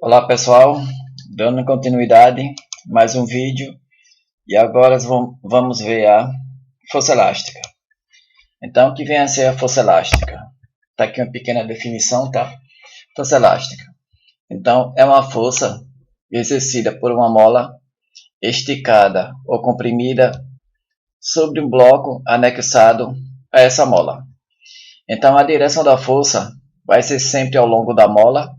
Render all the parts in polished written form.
Olá pessoal, dando continuidade, mais um vídeo e agora vamos ver a força elástica. Então, o que vem a ser a força elástica? Está aqui uma pequena definição, tá? Força elástica. Então, é uma força exercida por uma mola esticada ou comprimida sobre um bloco anexado a essa mola. Então, a direção da força vai ser sempre ao longo da mola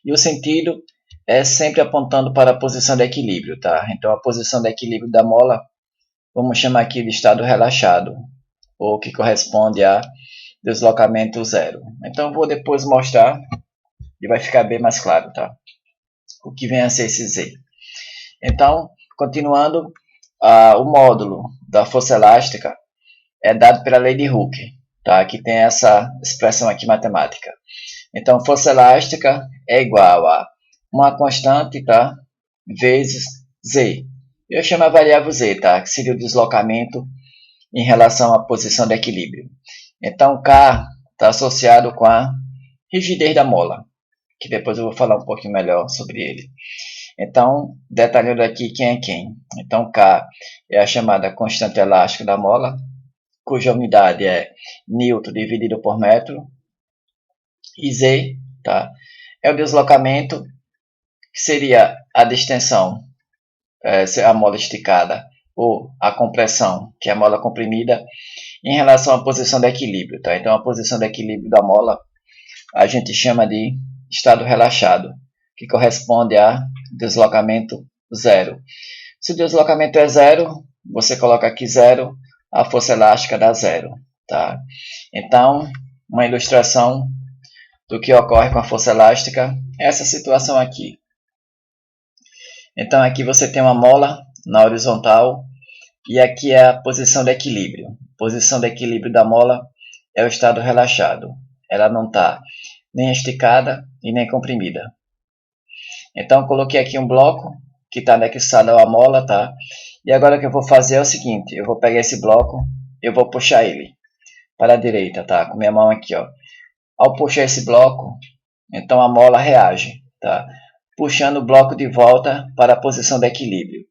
e o sentido é sempre apontando para a posição de equilíbrio, tá? Então, a posição de equilíbrio da mola, vamos chamar aqui de estado relaxado, ou que corresponde a deslocamento zero. Então, vou depois mostrar e vai ficar bem mais claro, tá? O que vem a ser esse Z. Então, continuando, o módulo da força elástica é dado pela lei de Hooke, tá? Que tem essa expressão aqui matemática. Então, força elástica é igual a uma constante, tá? Vezes Z. Eu chamo a variável Z, tá? Que seria o deslocamento em relação à posição de equilíbrio. Então, K está associado com a rigidez da mola, que depois eu vou falar um pouquinho melhor sobre ele. Então, detalhando aqui quem é quem. Então, K é a chamada constante elástica da mola, cuja unidade é Newton dividido por metro. E Z, tá? É o deslocamento, que seria a distensão, a mola esticada, ou a compressão, que é a mola comprimida, em relação à posição de equilíbrio, tá? Então, a posição de equilíbrio da mola a gente chama de estado relaxado, que corresponde a deslocamento zero. Se o deslocamento é zero, você coloca aqui zero, a força elástica dá zero, tá? Então, uma ilustração do que ocorre com a força elástica é essa situação aqui. Então, aqui você tem uma mola na horizontal e aqui é a posição de equilíbrio. A posição de equilíbrio da mola é o estado relaxado. Ela não está nem esticada e nem comprimida. Então, coloquei aqui um bloco que está anexado à mola, tá? E agora o que eu vou fazer é o seguinte, eu vou pegar esse bloco, eu vou puxar ele para a direita, tá? Com minha mão aqui, ó. Ao puxar esse bloco, então a mola reage, tá? Puxando o bloco de volta para a posição de equilíbrio.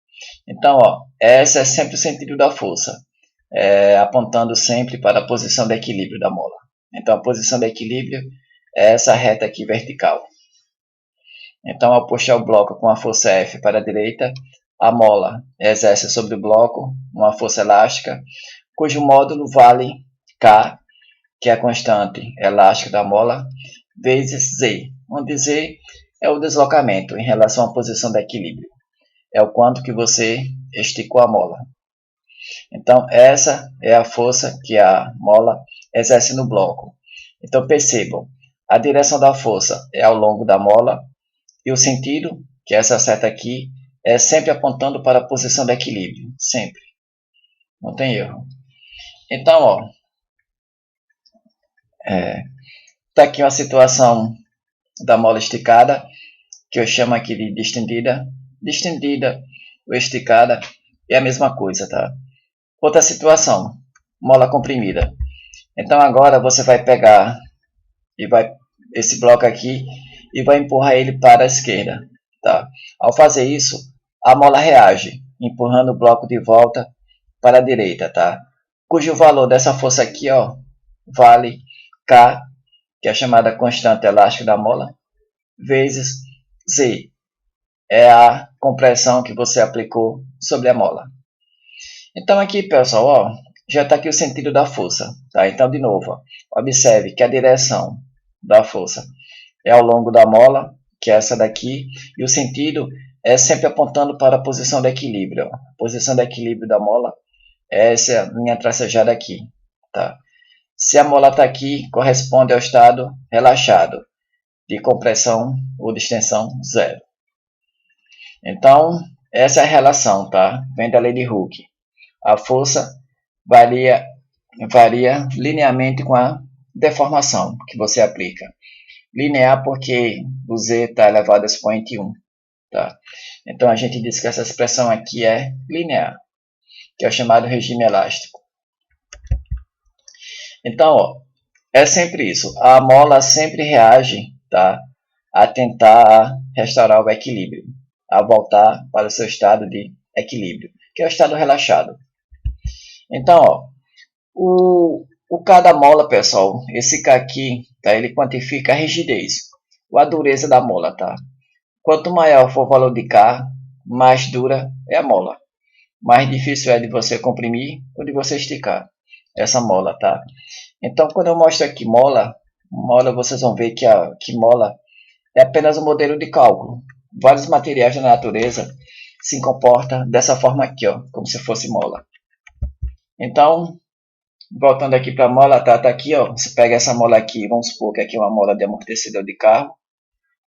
Então, ó, esse é sempre o sentido da força, apontando sempre para a posição de equilíbrio da mola. Então, a posição de equilíbrio é essa reta aqui vertical. Então, ao puxar o bloco com a força F para a direita, a mola exerce sobre o bloco uma força elástica, cujo módulo vale K, que é a constante elástica da mola, vezes Z, onde Z é o deslocamento em relação à posição de equilíbrio. É o quanto que você esticou a mola. Então, essa é a força que a mola exerce no bloco. Então, percebam, a direção da força é ao longo da mola e o sentido, que é essa seta aqui, é sempre apontando para a posição de equilíbrio. Sempre. Não tem erro. Então, ó, está aqui uma situação da mola esticada, que eu chamo aqui de distendida. Distendida ou esticada é a mesma coisa, tá? Outra situação, mola comprimida. Então agora você vai pegar esse bloco aqui e vai empurrar ele para a esquerda, tá? Ao fazer isso, a mola reage, empurrando o bloco de volta para a direita, tá? Cujo valor dessa força aqui, ó, vale K, que é a chamada constante elástica da mola, vezes Z, é a compressão que você aplicou sobre a mola. Então aqui, pessoal, ó, já está aqui o sentido da força, tá? Então, de novo, ó, observe que a direção da força é ao longo da mola, que é essa daqui, e o sentido é sempre apontando para a posição de equilíbrio. Ó. A posição de equilíbrio da mola é essa linha tracejada aqui, tá? Se a mola está aqui, corresponde ao estado relaxado, de compressão ou de extensão zero. Então, essa é a relação, tá? Vem da lei de Hooke. A força varia linearmente com a deformação que você aplica. Linear porque o Z está elevado a expoente 1. Tá? Então, a gente diz que essa expressão aqui é linear, que é o chamado regime elástico. Então, ó, é sempre isso. A mola sempre reage, tá, a tentar restaurar o equilíbrio, a voltar para o seu estado de equilíbrio, que é o estado relaxado. Então, ó, o K da mola, pessoal, esse K aqui, tá, ele quantifica a rigidez, ou a dureza da mola, tá? Quanto maior for o valor de K, mais dura é a mola. Mais difícil é de você comprimir ou de você esticar essa mola, tá? Então, quando eu mostro aqui mola, vocês vão ver que mola é apenas um modelo de cálculo. Vários materiais da natureza se comportam dessa forma aqui, ó, como se fosse mola. Então, voltando aqui para a mola, tá aqui, ó. Você pega essa mola aqui, vamos supor que aqui é uma mola de amortecedor de carro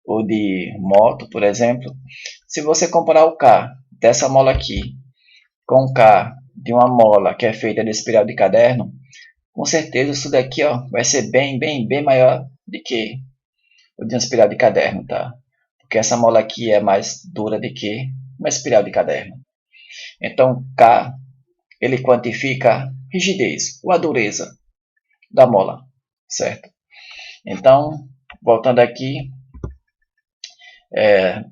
ou de moto, por exemplo. Se você comparar o K dessa mola aqui com o K de uma mola que é feita de espiral de caderno, com certeza isso daqui, ó, vai ser bem maior do que o de uma espiral de caderno, tá? Porque essa mola aqui é mais dura do que uma espiral de caderno. Então, K, ele quantifica a rigidez, ou a dureza da mola, certo? Então, voltando aqui,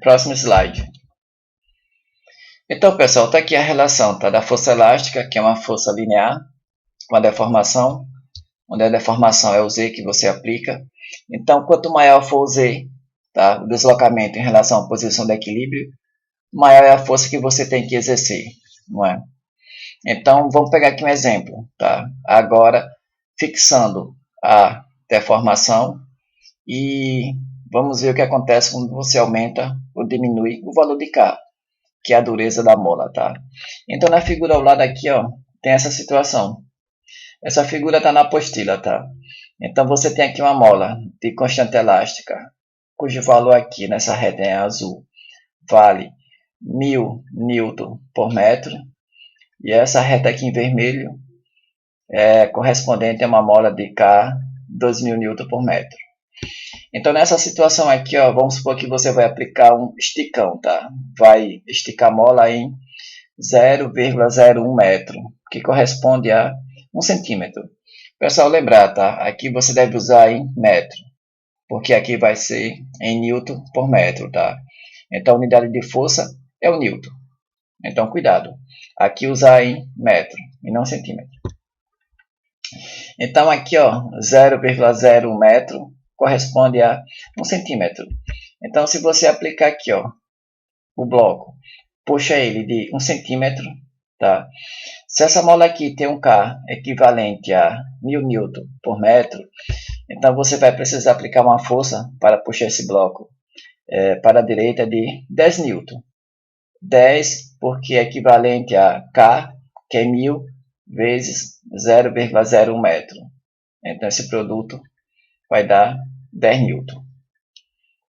próximo slide. Então, pessoal, está aqui a relação, tá, da força elástica, que é uma força linear, com a deformação, onde a deformação é o Z que você aplica. Então, quanto maior for o Z, tá, o deslocamento em relação à posição de equilíbrio, maior é a força que você tem que exercer, não é? Então, vamos pegar aqui um exemplo, tá? Agora, fixando a deformação e vamos ver o que acontece quando você aumenta ou diminui o valor de K, que é a dureza da mola, tá? Então, na figura ao lado aqui, ó, tem essa situação. Essa figura está na apostila, tá? Então, você tem aqui uma mola de constante elástica, cujo valor aqui nessa reta em azul vale 1000 Newton por metro. E essa reta aqui em vermelho é correspondente a uma mola de K 2000 Newton por metro. Então, nessa situação aqui, ó, vamos supor que você vai aplicar um esticão, tá? Vai esticar a mola em 0,01 metro, que corresponde a 1 centímetro. Pessoal, lembrar, tá? Aqui você deve usar em metro, porque aqui vai ser em Newton por metro, tá? Então, a unidade de força é o Newton. Então, cuidado. Aqui usar em metro e não centímetro. Então, aqui, ó, 0,01 metro corresponde a 1 centímetro. Então, se você aplicar aqui, ó, o bloco, puxa ele de 1 centímetro, tá? Se essa mola aqui tem um K equivalente a 1000 Newton por metro, então você vai precisar aplicar uma força para puxar esse bloco para a direita de 10 Newton. 10 porque é equivalente a K, que é 1000, vezes 0,01 metro. Então, esse produto vai dar 10 Newton.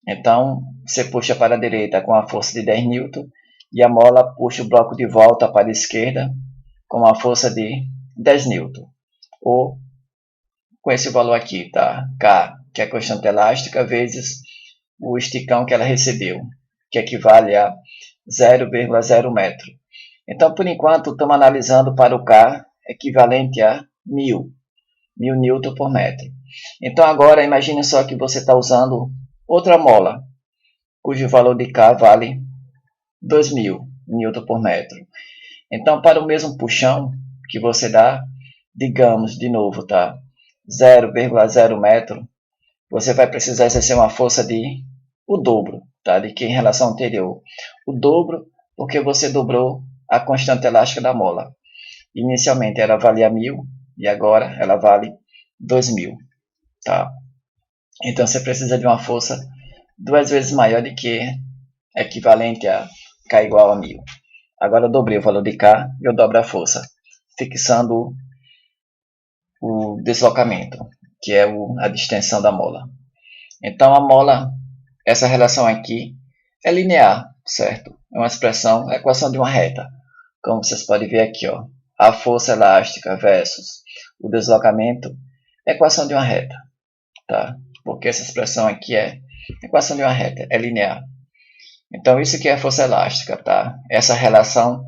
Então, você puxa para a direita com a força de 10 Newton e a mola puxa o bloco de volta para a esquerda com a força de 10 Newton. Ou com esse valor aqui, tá? K, que é a constante elástica, vezes o esticão que ela recebeu, que equivale a 0,01 metro. Então, por enquanto, estamos analisando para o K equivalente a 1000 Newton por metro. Então, agora, imagine só que você está usando outra mola, cujo valor de K vale 2000 Newton por metro. Então, para o mesmo puxão que você dá, digamos, de novo, tá? 0,0 metro, você vai precisar exercer uma força de o dobro, tá? De que em relação ao anterior. O dobro porque você dobrou a constante elástica da mola. Inicialmente ela valia 1000 e agora ela vale 2000, tá? Então você precisa de uma força 2 vezes maior do que equivalente a K igual a 1000. Agora eu dobrei o valor de K e eu dobro a força, fixando o deslocamento, que é a distensão da mola. Então a mola, essa relação aqui é linear, certo? É uma expressão, é a equação de uma reta. Como vocês podem ver aqui, ó, a força elástica versus o deslocamento é a equação de uma reta, tá? Porque essa expressão aqui é a equação de uma reta, é linear. Então isso aqui é a força elástica, tá? Essa relação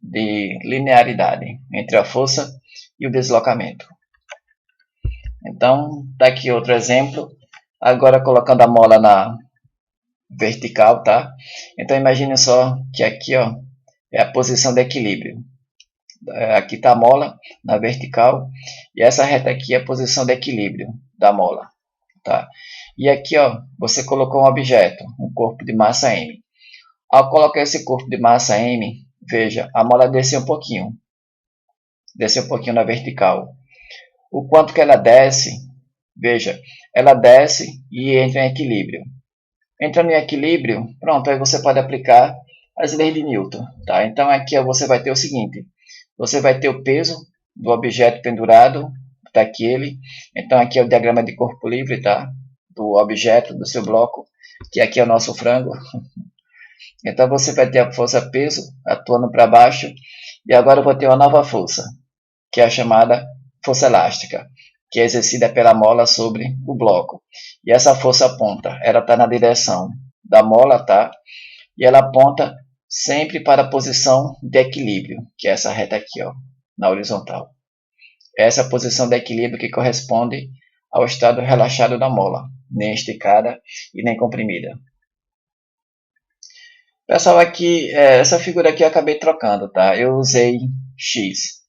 de linearidade entre a força e o deslocamento. Então, tá aqui outro exemplo. Agora colocando a mola vertical, tá? Então imagine só que aqui, ó, é a posição de equilíbrio. Aqui está a mola na vertical e essa reta aqui é a posição de equilíbrio da mola, tá? E aqui, ó, você colocou um objeto, um corpo de massa M. Ao colocar esse corpo de massa M, veja, a mola desceu um pouquinho na vertical. O quanto que ela desce, veja, ela desce e entra em equilíbrio. Entrando em equilíbrio, pronto, aí você pode aplicar as leis de Newton, tá? Então aqui você vai ter o seguinte, você vai ter o peso do objeto pendurado, daquele, então aqui é o diagrama de corpo livre, tá? Do objeto, do seu bloco, que aqui é o nosso frango. Então você vai ter a força peso atuando para baixo, e agora eu vou ter uma nova força, que é a chamada força elástica, que é exercida pela mola sobre o bloco. E essa força aponta, ela está na direção da mola, tá? E ela aponta sempre para a posição de equilíbrio, que é essa reta aqui, ó, na horizontal. Essa é a posição de equilíbrio que corresponde ao estado relaxado da mola, nem esticada e nem comprimida. Pessoal, aqui, essa figura aqui eu acabei trocando, tá? Eu usei X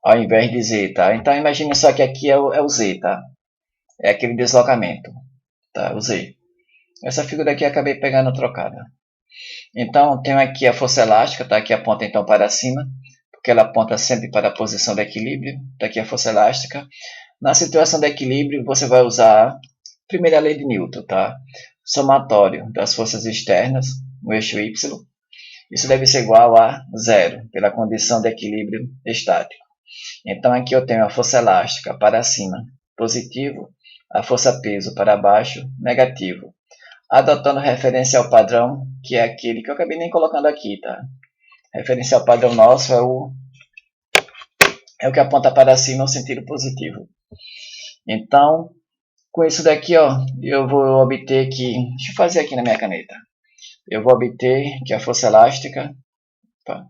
ao invés de Z, tá? Então imagine só que aqui é o Z, tá? É aquele deslocamento, tá? O Z. Essa figura aqui eu acabei pegando trocada. Então, tenho aqui a força elástica, tá? Que aponta então para cima, porque ela aponta sempre para a posição de equilíbrio. Tá aqui a força elástica. Na situação de equilíbrio, você vai usar a primeira lei de Newton, tá? Somatório das forças externas no eixo Y. Isso deve ser igual a zero, pela condição de equilíbrio estático. Então, aqui eu tenho a força elástica para cima, positivo, a força peso para baixo, negativo. Adotando referencial padrão, que é aquele que eu acabei nem colocando aqui, tá? Referencial padrão nosso é o que aponta para cima no sentido positivo. Então, com isso daqui, ó, eu vou obter que... Deixa eu fazer aqui na minha caneta. Eu vou obter que a força elástica... Opa, vou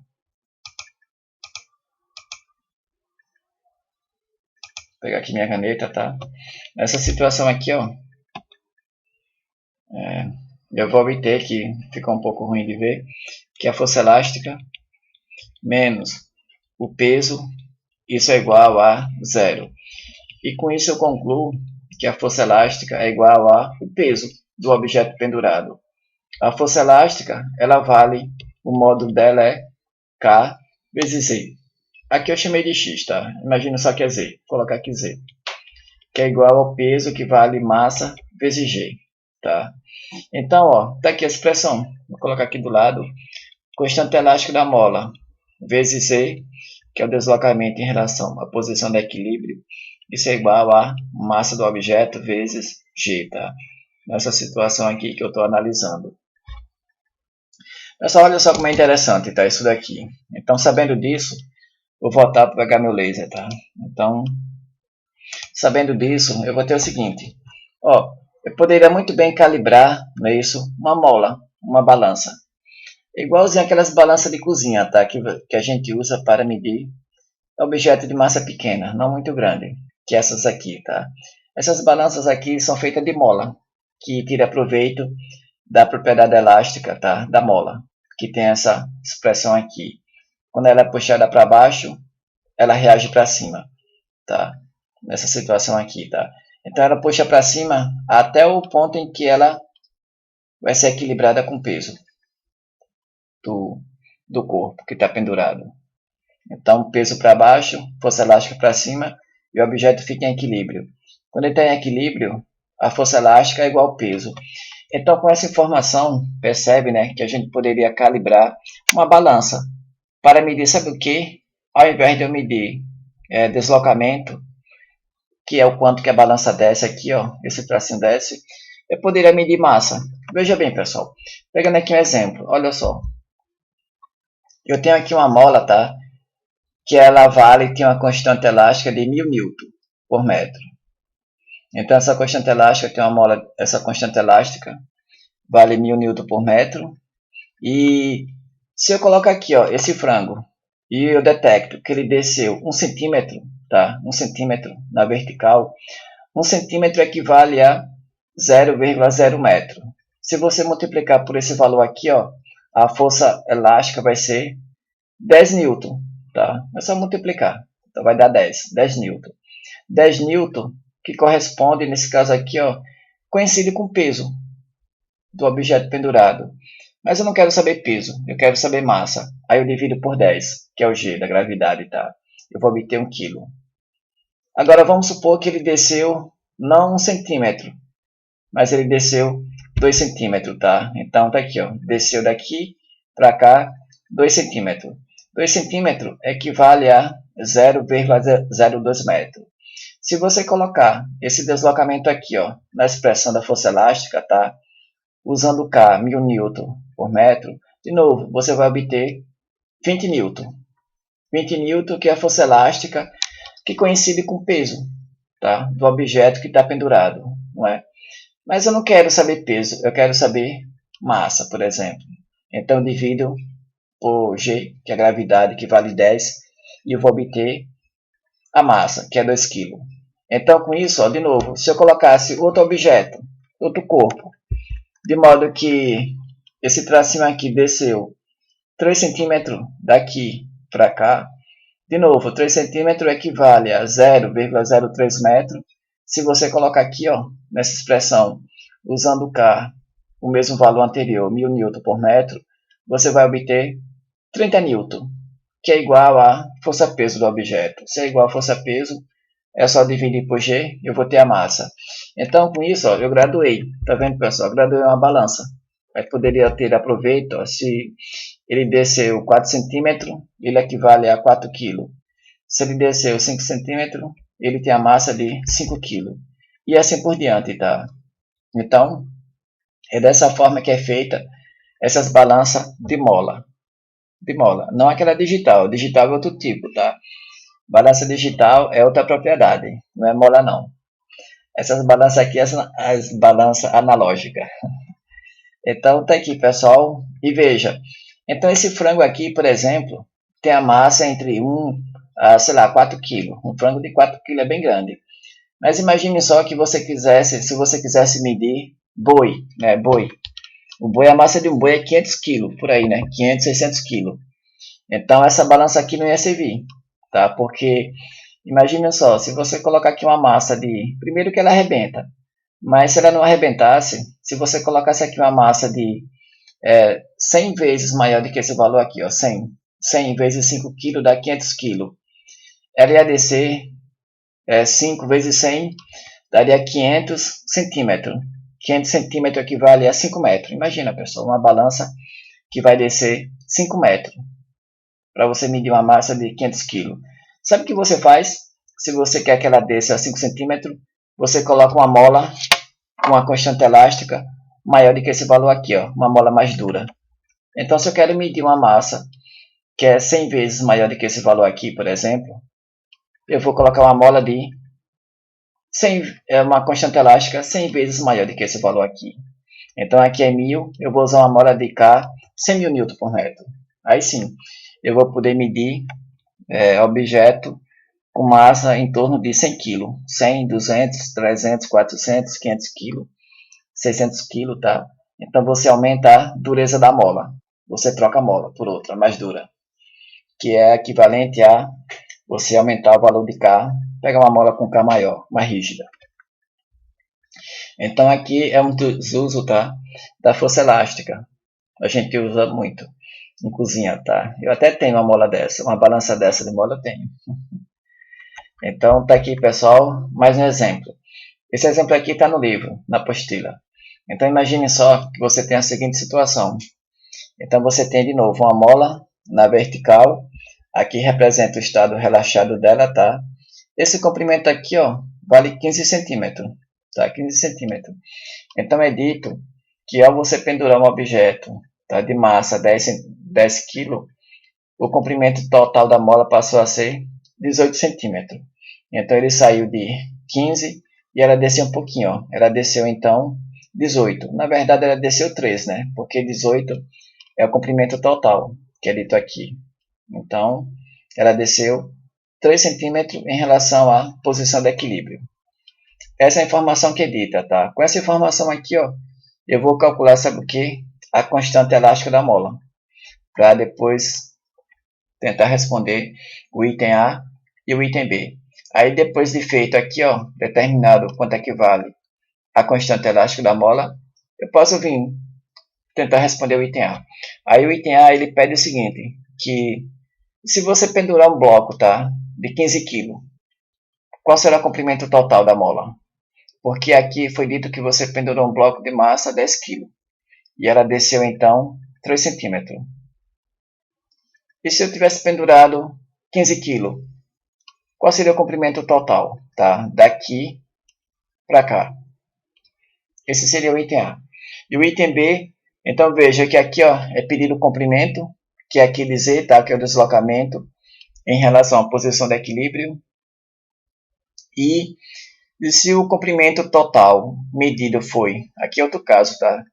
pegar aqui minha caneta, tá? Nessa situação aqui, ó, eu vou obter que ficou um pouco ruim de ver, que a força elástica menos o peso, isso é igual a zero. E com isso eu concluo que a força elástica é igual ao peso do objeto pendurado. A força elástica, ela vale, o módulo dela é K vezes Z. Aqui eu chamei de X, tá? Imagina só que é Z. Vou colocar aqui Z. Que é igual ao peso que vale massa vezes G, tá? Então, ó, tá aqui a expressão. Vou colocar aqui do lado. Constante elástica da mola vezes Z, que é o deslocamento em relação à posição de equilíbrio. Isso é igual a massa do objeto vezes G, tá? Nessa situação aqui que eu estou analisando. Pessoal, olha só como é interessante, tá? Isso daqui. Então, sabendo disso, vou voltar para pegar meu laser, tá? Então, sabendo disso, eu vou ter o seguinte. Ó, eu poderia muito bem calibrar, não é isso? Uma mola, uma balança. Igualzinho aquelas balanças de cozinha, tá? Que a gente usa para medir objeto de massa pequena, não muito grande. Que é essas aqui, tá? Essas balanças aqui são feitas de mola, que tira proveito da propriedade elástica, tá? Da mola, que tem essa expressão aqui. Quando ela é puxada para baixo, ela reage para cima, tá? Nessa situação aqui, tá? Então ela puxa para cima até o ponto em que ela vai ser equilibrada com o peso do corpo que está pendurado. Então peso para baixo, força elástica para cima e o objeto fica em equilíbrio. Quando ele está em equilíbrio, a força elástica é igual ao peso. Então, com essa informação, percebe, né, que a gente poderia calibrar uma balança para medir, sabe o que? Ao invés de eu medir deslocamento, que é o quanto que a balança desce aqui, ó, esse tracinho desce, eu poderia medir massa. Veja bem, pessoal, pegando aqui um exemplo, olha só. Eu tenho aqui uma mola, tá? Que ela tem uma constante elástica de 1000 N por metro. Então, essa constante elástica tem uma mola, essa constante elástica vale 1000 N por metro. E se eu colocar aqui, ó, esse frango e eu detecto que ele desceu 1 centímetro, tá? 1 centímetro na vertical, 1 centímetro equivale a 0,0 metro. Se você multiplicar por esse valor aqui, ó, a força elástica vai ser 10 newton, tá? É só multiplicar. Então vai dar 10 newton. 10 newton, que corresponde, nesse caso aqui, ó, coincide com o peso do objeto pendurado. Mas eu não quero saber peso, eu quero saber massa. Aí eu divido por 10, que é o G da gravidade, tá? Eu vou obter 1 kg. Agora vamos supor que ele desceu não 1 centímetro, mas ele desceu 2 centímetros, tá? Então tá aqui, ó, desceu daqui para cá 2 centímetros. 2 centímetros equivale a 0,02 metros. Se você colocar esse deslocamento aqui, ó, na expressão da força elástica, tá? Usando K, 1000 newton por metro, de novo, você vai obter 20 newton. 20 newton, que é a força elástica que coincide com o peso, tá? Do objeto que está pendurado, não é? Mas eu não quero saber peso, eu quero saber massa, por exemplo. Então, eu divido por G, que é a gravidade, que vale 10, e eu vou obter a massa, que é 2 kg. Então, com isso, ó, de novo, se eu colocasse outro objeto, outro corpo, de modo que esse tracinho aqui desceu 3 centímetros daqui para cá, de novo, 3 centímetros equivale a 0,03 metros. Se você colocar aqui, ó, nessa expressão, usando K, o mesmo valor anterior, 1000 newton por metro, você vai obter 30 newton, que é igual a força-peso do objeto. Se é igual a força-peso, é só dividir por G, eu vou ter a massa. Então, com isso, ó, eu graduei. Tá vendo, pessoal? Eu graduei uma balança. Mas poderia ter aproveito, ó, se ele desceu 4 centímetros, ele equivale a 4 kg. Se ele desceu 5 centímetros, ele tem a massa de 5 kg. E assim por diante, tá? Então, é dessa forma que é feita essas balanças de mola. De mola. Não aquela digital. Digital é outro tipo, tá? Balança digital é outra propriedade. Não é mola, não. Essas balanças aqui são as balanças analógicas. Então, tá aqui, pessoal. E veja. Então, esse frango aqui, por exemplo, tem a massa entre 1 a, sei lá, 4 kg. Um frango de 4 kg é bem grande. Mas imagine só que você quisesse, se você quisesse medir boi, né? Boi. O boi, a massa de um boi é 500 kg, por aí, né? 500, 600 kg. Então, essa balança aqui não ia servir, tá? Porque, imagine só, se você colocar aqui uma massa de... Primeiro que ela arrebenta. Mas se ela não arrebentasse, se você colocasse aqui uma massa de 100 vezes maior do que esse valor aqui, ó, 100 vezes 5 kg dá 500 kg. Ela ia descer 5 vezes 100 daria 500 centímetros. 500 centímetros equivale a 5 metros. Imagina, pessoal, uma balança que vai descer 5 metros para você medir uma massa de 500 kg. Sabe o que você faz? Se você quer que ela desça a 5 centímetros, você coloca uma mola com uma constante elástica maior do que esse valor aqui, ó, uma mola mais dura. Então, se eu quero medir uma massa que é 100 vezes maior do que esse valor aqui, por exemplo, eu vou colocar uma mola de 100, uma constante elástica 100 vezes maior do que esse valor aqui. Então, aqui é 1000, eu vou usar uma mola de K 100.000 Newton por metro. Aí sim, eu vou poder medir objeto com massa em torno de 100 kg. 100, 200, 300, 400, 500 kg, 600 kg, tá? Então, você aumenta a dureza da mola. Você troca a mola por outra, mais dura. Que é equivalente a você aumentar o valor de K, pegar uma mola com K maior, mais rígida. Então, aqui é um dos usos, tá, da força elástica. A gente usa muito em cozinha, tá? Eu até tenho uma mola dessa, uma balança dessa de mola eu tenho. Então, tá aqui, pessoal, mais um exemplo. Esse exemplo aqui está no livro, na apostila. Então, imagine só que você tem a seguinte situação. Então, você tem de novo uma mola na vertical. Aqui representa o estado relaxado dela, tá? Esse comprimento aqui, ó, vale 15 centímetros, tá? 15 centímetros. Então, é dito que ao você pendurar um objeto, tá, de massa 10 kg, o comprimento total da mola passou a ser 18 centímetros. Então, ele saiu de 15 e ela desceu um pouquinho, ó. Ela desceu, então, 18. Na verdade, ela desceu 3, né? Porque 18 é o comprimento total, que é dito aqui. Então, ela desceu 3 centímetros em relação à posição de equilíbrio. Essa é a informação que é dita, tá? Com essa informação aqui, ó, eu vou calcular, sabe o que? A constante elástica da mola, para depois tentar responder o item A e o item B. Aí depois de feito aqui, ó, determinado quanto é que vale a constante elástica da mola, eu posso vir tentar responder o item A. Aí o item A ele pede o seguinte, que se você pendurar um bloco, tá, de 15 kg, qual será o comprimento total da mola? Porque aqui foi dito que você pendurou um bloco de massa 10 kg e ela desceu então 3 centímetros. E se eu tivesse pendurado 15 kg, qual seria o comprimento total, tá? Daqui para cá. Esse seria o item A. E o item B, então veja que aqui, ó, é pedido o comprimento, que é aquele Z, tá? Que é o deslocamento em relação à posição de equilíbrio. E se o comprimento total medido foi, aqui é outro caso, tá?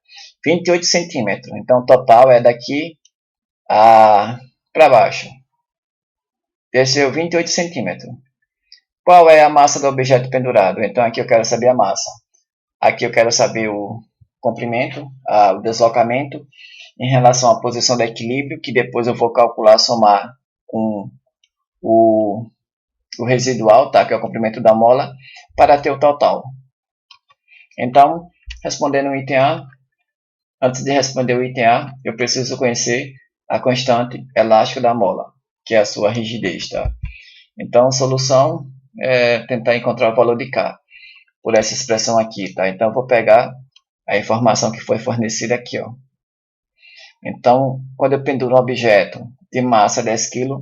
28 centímetros. Então o total é daqui para baixo. Desceu 28 centímetros. Qual é a massa do objeto pendurado? Então aqui eu quero saber a massa. Aqui eu quero saber o comprimento, o deslocamento em relação à posição de equilíbrio, que depois eu vou calcular, somar com o residual, tá? Que é o comprimento da mola, para ter o total. Então, respondendo o item A, antes de responder o item A, eu preciso conhecer a constante elástica da mola, que é a sua rigidez, tá? Então, a solução é tentar encontrar o valor de K por essa expressão aqui, tá? Então, eu vou pegar a informação que foi fornecida aqui, ó. Então, quando eu penduro um objeto de massa 10 kg,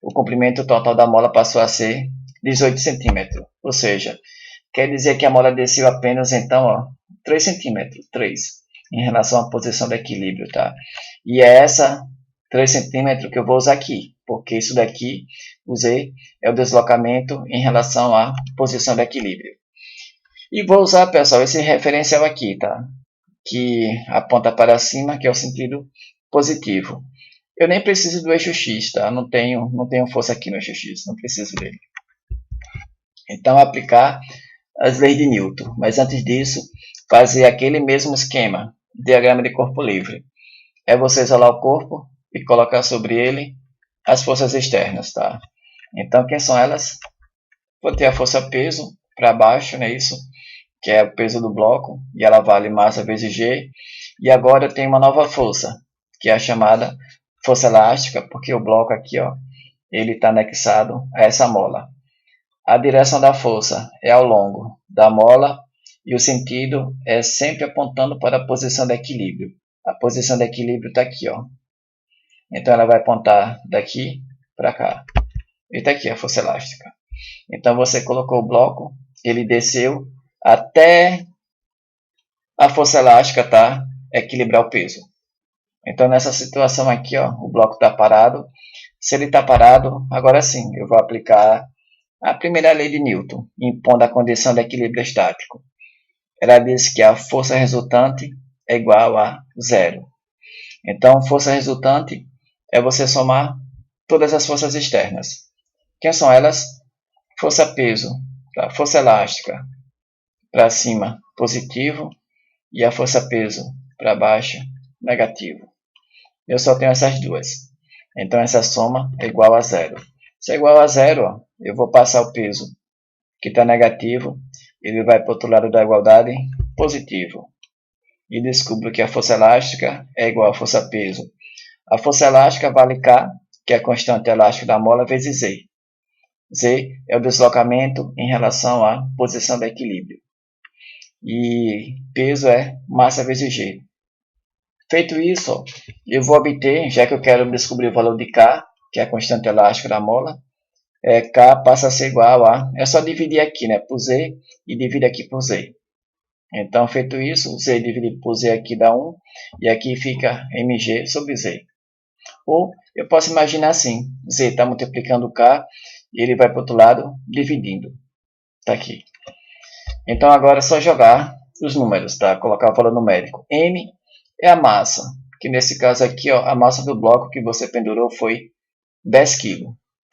o comprimento total da mola passou a ser 18 centímetros. Ou seja, quer dizer que a mola desceu apenas, então, ó, 3 centímetros, 3, em relação à posição de equilíbrio, tá? E é essa 3 centímetros que eu vou usar aqui, porque isso daqui, o Z, é o deslocamento em relação à posição de equilíbrio. E vou usar, pessoal, esse referencial aqui, tá? Que aponta para cima, que é o sentido positivo. Eu nem preciso do eixo X, tá? Não tenho força aqui no eixo X, não preciso dele. Então, aplicar as leis de Newton. Mas antes disso, fazer aquele mesmo esquema, diagrama de corpo livre. É você isolar o corpo e colocar sobre ele as forças externas, tá? Então, quem são elas? Vou ter a força peso para baixo, não é isso? Que é o peso do bloco, e ela vale massa vezes G. E agora eu tenho uma nova força, que é a chamada força elástica, porque o bloco aqui, ó, ele está anexado a essa mola. A direção da força é ao longo da mola e o sentido é sempre apontando para a posição de equilíbrio. A posição de equilíbrio está aqui, ó. Então ela vai apontar daqui para cá. E está aqui a força elástica. Então você colocou o bloco, ele desceu até a força elástica, tá? Equilibrar o peso. Então nessa situação aqui, ó, o bloco está parado. Se ele está parado, agora sim, eu vou aplicar a primeira lei de Newton, impondo a condição de equilíbrio estático. Ela diz que a força resultante é igual a zero. Então, força resultante é você somar todas as forças externas. Quem são elas? Força peso, tá? Força elástica para cima, positivo, e a força peso para baixo, negativo. Eu só tenho essas duas. Então, essa soma é igual a zero. Se é igual a zero, ó, eu vou passar o peso que está negativo, ele vai para o outro lado da igualdade, positivo. E descubro que a força elástica é igual a força peso. A força elástica vale K, que é a constante elástica da mola, vezes Z. Z é o deslocamento em relação à posição de equilíbrio. E peso é massa vezes G. Feito isso, ó, eu vou obter, já que eu quero descobrir o valor de K, que é a constante elástica da mola, K passa a ser igual a... É só dividir aqui, né, por Z e dividir aqui por Z. Então, feito isso, Z dividido por Z aqui dá 1. E aqui fica mg sobre Z. Ou eu posso imaginar assim. Z está multiplicando K e ele vai para o outro lado dividindo. Está aqui. Então, agora é só jogar os números, tá? Colocar o valor numérico. M é a massa. Que nesse caso aqui, ó, a massa do bloco que você pendurou foi 10 kg.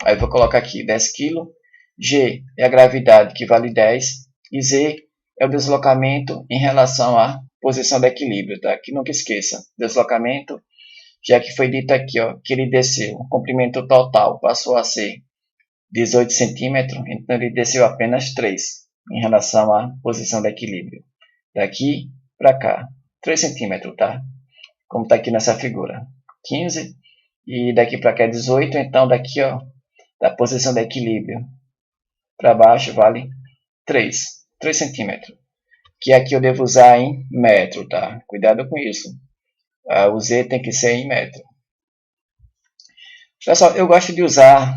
Aí eu vou colocar aqui 10 kg. G é a gravidade, que vale 10. E Z é o deslocamento em relação à posição de equilíbrio, tá? Que nunca esqueça, deslocamento, já que foi dito aqui, ó, que ele desceu, o comprimento total passou a ser 18 centímetros, então ele desceu apenas 3 em relação à posição de equilíbrio. Daqui para cá, 3 centímetros, tá? Como está aqui nessa figura, 15 e daqui para cá 18, então daqui, ó, da posição de equilíbrio para baixo vale 3 centímetros, que aqui eu devo usar em metro, tá? Cuidado com isso. O Z tem que ser em metro. Pessoal, eu gosto de usar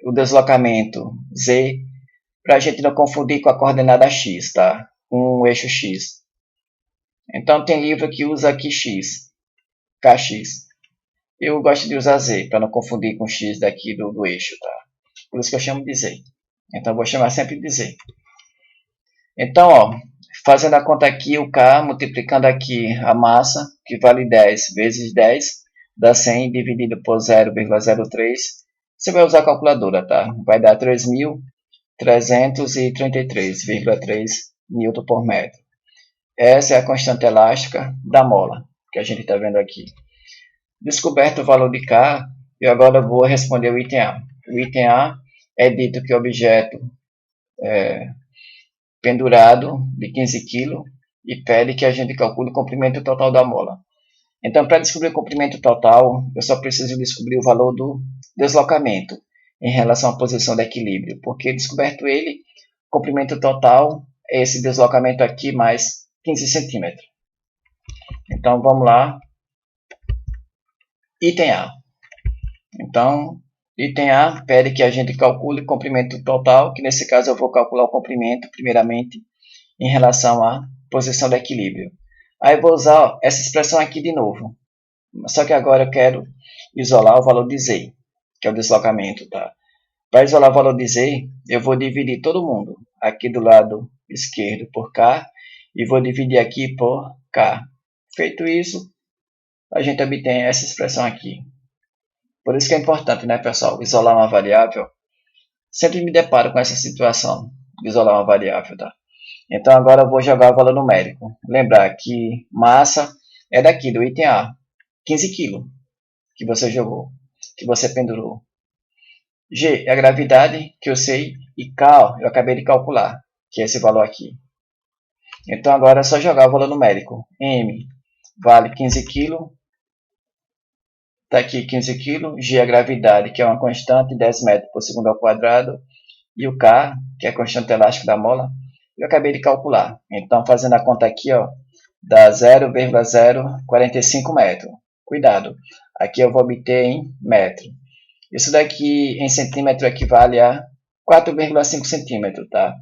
o deslocamento Z para a gente não confundir com a coordenada X, tá? Com o eixo X. Então tem livro que usa aqui X, KX. Eu gosto de usar Z para não confundir com X daqui do eixo, tá? Por isso que eu chamo de Z. Então eu vou chamar sempre de Z. Então, ó, fazendo a conta aqui, o K multiplicando aqui a massa, que vale 10 vezes 10, dá 100 dividido por 0,03. Você vai usar a calculadora, tá? Vai dar 3.333,3 Newton por metro. Essa é a constante elástica da mola, que a gente está vendo aqui. Descoberto o valor de K, eu agora vou responder o item A. O item A é dito que o objeto pendurado de 15 kg e pede que a gente calcule o comprimento total da mola. Então, para descobrir o comprimento total, eu só preciso descobrir o valor do deslocamento em relação à posição de equilíbrio, porque descoberto ele, o comprimento total é esse deslocamento aqui mais 15 centímetros. Então, vamos lá. Item A. Então, item A pede que a gente calcule o comprimento total, que nesse caso eu vou calcular o comprimento, primeiramente, em relação à posição de equilíbrio. Aí eu vou usar essa expressão aqui de novo. Só que agora eu quero isolar o valor de Z, que é o deslocamento, tá? Para isolar o valor de Z, eu vou dividir todo mundo aqui do lado esquerdo por K e vou dividir aqui por K. Feito isso, a gente obtém essa expressão aqui. Por isso que é importante, né, pessoal, isolar uma variável. Sempre me deparo com essa situação de isolar uma variável, tá? Então agora eu vou jogar o valor numérico. Lembrar que massa é daqui, do item A. 15 kg que você jogou, que você pendurou. G é a gravidade, que eu sei, e K eu acabei de calcular, que é esse valor aqui. Então agora é só jogar o valor numérico. M vale 15 kg. Está aqui 15 kg. G é a gravidade, que é uma constante, 10 metros por segundo ao quadrado. E o K, que é a constante elástica da mola, eu acabei de calcular. Então, fazendo a conta aqui, ó, dá 0,045 metros. Cuidado, aqui eu vou obter em metro. Isso daqui em centímetro equivale a 4,5 centímetros, tá?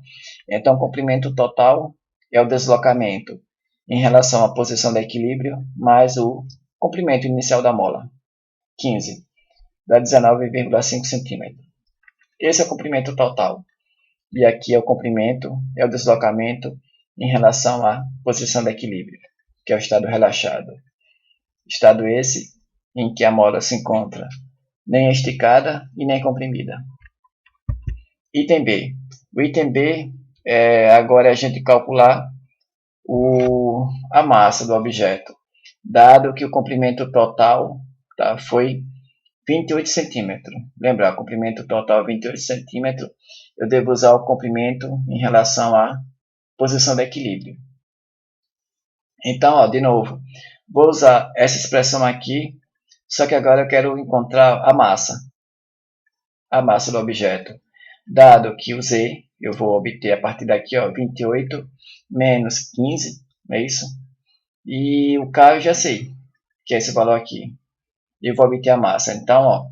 Então, o comprimento total é o deslocamento em relação à posição de equilíbrio mais o comprimento inicial da mola, 15, dá 19,5 centímetros. Esse é o comprimento total. E aqui é o comprimento, é o deslocamento em relação à posição de equilíbrio, que é o estado relaxado. Estado esse em que a mola se encontra nem esticada e nem comprimida. Item B. O item B é agora a gente calcular a massa do objeto, dado que o comprimento total, tá, foi 28 centímetros. Lembrar, comprimento total 28 centímetros, eu devo usar o comprimento em relação à posição de equilíbrio. Então, ó, de novo, vou usar essa expressão aqui, só que agora eu quero encontrar a massa do objeto. Dado que o Z, eu vou obter a partir daqui, ó, 28 menos 15, é isso? E o K eu já sei, que é esse valor aqui. Eu vou obter a massa. Então, ó,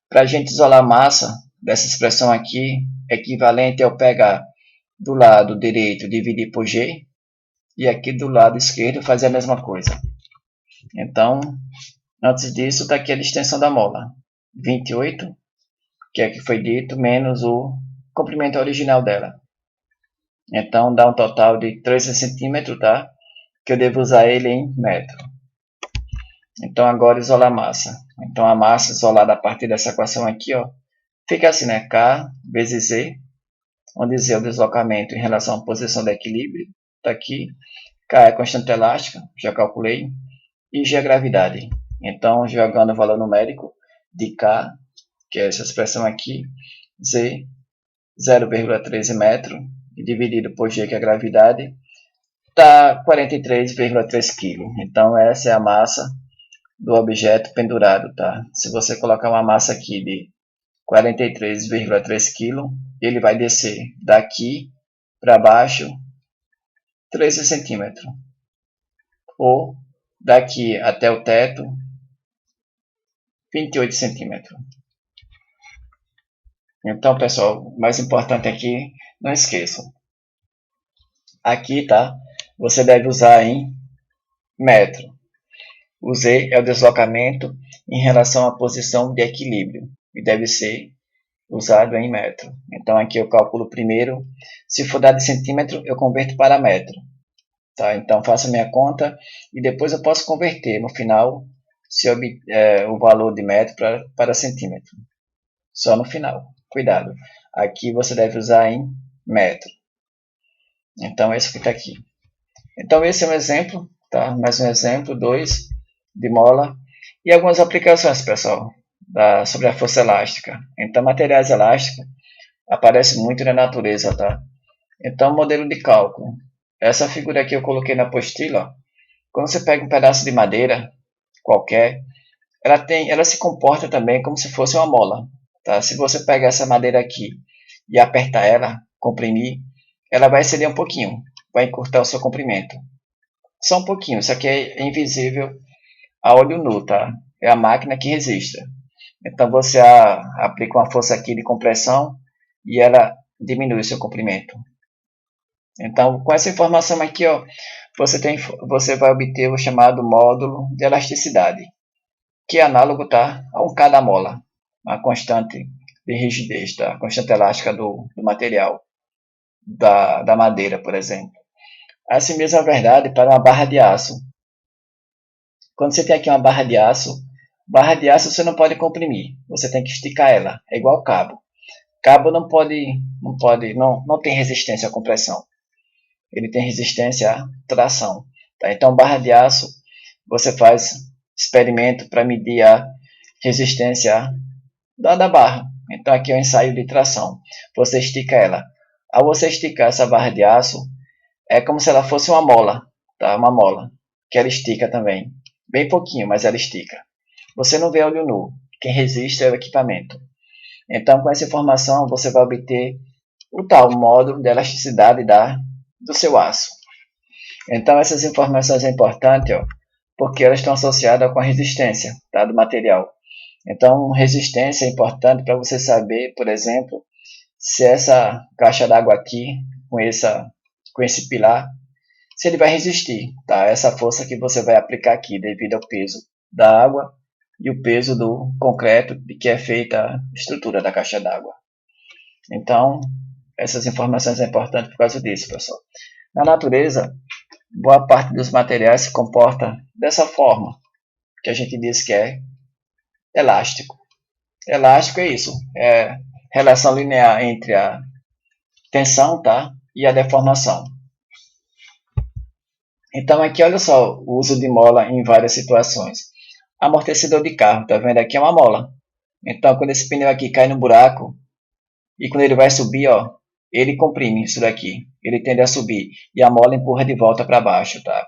para a gente isolar a massa dessa expressão aqui, equivalente ao pegar do lado direito dividir por G e aqui do lado esquerdo fazer a mesma coisa. Então, antes disso, está aqui a extensão da mola. 28, que é que foi dito, menos o comprimento original dela. Então, dá um total de 13 centímetros, tá? Que eu devo usar ele em metro. Então, agora isolar a massa. Então, a massa isolada a partir dessa equação aqui, ó, fica assim, né? K vezes Z, onde Z é o deslocamento em relação à posição de equilíbrio, está aqui. K é a constante elástica, já calculei, e G é a gravidade. Então, jogando o valor numérico de K, que é essa expressão aqui, Z, 0,13 metro, dividido por G, que é a gravidade, dá 43,3 kg. Então, essa é a massa do objeto pendurado, tá? Se você colocar uma massa aqui de 43,3 kg, ele vai descer daqui para baixo 13 centímetros, ou daqui até o teto 28 centímetros. Então, pessoal, o mais importante aqui, não esqueçam. Aqui, tá? Você deve usar em metro. O Z é o deslocamento em relação à posição de equilíbrio e deve ser usado em metro. Então, aqui eu calculo primeiro. Se for dado em centímetro, eu converto para metro. Tá? Então, faço a minha conta e depois eu posso converter no final se o valor de metro para centímetro. Só no final. Cuidado. Aqui você deve usar em metro. Então, esse que está aqui. Então, esse é um exemplo. Tá? Mais um exemplo, 2 de mola. E algumas aplicações, pessoal, sobre a força elástica. Então, materiais elásticos aparecem muito na natureza. Tá? Então, modelo de cálculo. Essa figura aqui eu coloquei na apostila. Ó. Quando você pega um pedaço de madeira qualquer, ela se comporta também como se fosse uma mola. Tá? Se você pegar essa madeira aqui e apertar ela, comprimir, ela vai ceder um pouquinho, vai encurtar o seu comprimento. Só um pouquinho, isso aqui é invisível a olho nu, tá? É a máquina que resiste. Então você aplica uma força aqui de compressão e ela diminui o seu comprimento. Então, com essa informação aqui, ó, você vai obter o chamado módulo de elasticidade, que é análogo, tá, a 1K da mola, a constante de rigidez, tá, a constante elástica do material, da madeira, por exemplo. Assim mesmo é verdade para uma barra de aço. Quando você tem aqui uma barra de aço você não pode comprimir, você tem que esticar ela, é igual cabo. Cabo não tem resistência à compressão. Ele tem resistência à tração. Tá? Então, barra de aço, você faz experimento para medir a resistência da barra. Então, aqui é o ensaio de tração. Você estica ela. Ao você esticar essa barra de aço, é como se ela fosse uma mola. Tá? Uma mola, que ela estica também. Bem pouquinho, mas ela estica. Você não vê olho nu. Quem resiste é o equipamento. Então, com essa informação, você vai obter o tal módulo de elasticidade do seu aço. Então, essas informações são importantes, ó, porque elas estão associadas com a resistência, tá, do material. Então, resistência é importante para você saber, por exemplo, se essa caixa d'água aqui, com esse pilar, se ele vai resistir, tá? Essa força que você vai aplicar aqui, devido ao peso da água e o peso do concreto de que é feita a estrutura da caixa d'água. Então, essas informações são importantes por causa disso, pessoal. Na natureza, boa parte dos materiais se comporta dessa forma, que a gente diz que é elástico. Elástico é isso, é relação linear entre a tensão, tá, e a deformação. Então aqui olha só o uso de mola em várias situações. Amortecedor de carro, tá vendo? Aqui é uma mola. Então quando esse pneu aqui cai no buraco e quando ele vai subir, ó, ele comprime isso daqui. Ele tende a subir e a mola empurra de volta para baixo, tá?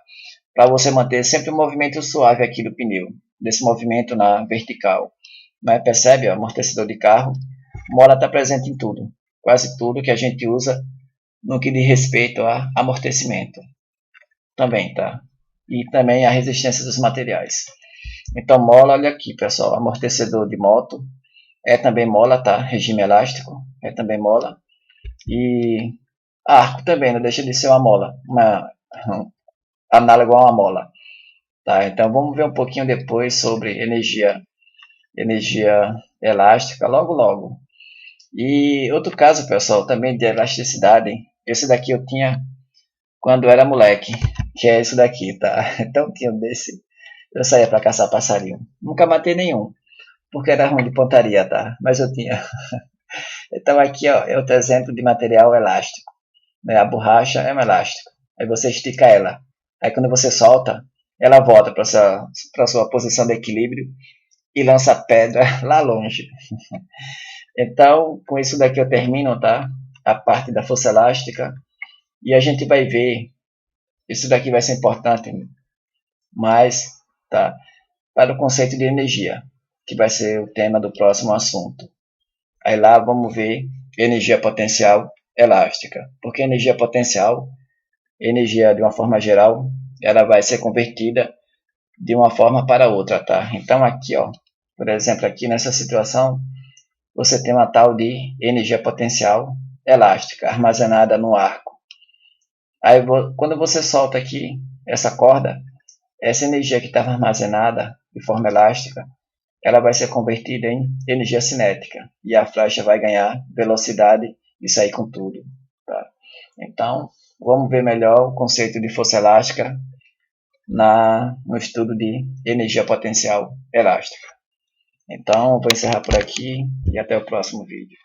Para você manter sempre um movimento suave aqui do pneu, desse movimento na vertical. Mas percebe, ó, amortecedor de carro, mola está presente em tudo, quase tudo que a gente usa no que diz respeito a amortecimento. Também, tá? E também a resistência dos materiais. Então, mola, olha aqui, pessoal, amortecedor de moto é também mola, tá? Regime elástico é também mola. E arco também, não deixa de ser uma mola, análogo a uma mola. Tá? Então, vamos ver um pouquinho depois sobre energia elástica, logo. E outro caso, pessoal, também de elasticidade, esse daqui eu tinha quando eu era moleque, que é esse daqui, tá? Então tinha desse, eu saía para caçar passarinho. Nunca matei nenhum, porque era ruim de pontaria, tá? Mas eu tinha. Então aqui, ó, é outro exemplo de material elástico. Né? A borracha é um elástico. Aí você estica ela. Aí quando você solta, ela volta para sua posição de equilíbrio e lança a pedra lá longe. Então, com isso daqui eu termino, tá? A parte da força elástica. E a gente vai ver, isso daqui vai ser importante, mas, tá? Para o conceito de energia, que vai ser o tema do próximo assunto. Aí lá vamos ver energia potencial elástica. Porque energia potencial, energia de uma forma geral, ela vai ser convertida de uma forma para outra, tá? Então aqui, ó, por exemplo, aqui nessa situação, você tem uma tal de energia potencial elástica armazenada no arco. Aí quando você solta aqui essa corda, essa energia que estava armazenada de forma elástica, ela vai ser convertida em energia cinética e a flecha vai ganhar velocidade e sair com tudo. Tá? Então, vamos ver melhor o conceito de força elástica no estudo de energia potencial elástica. Então, vou encerrar por aqui e até o próximo vídeo.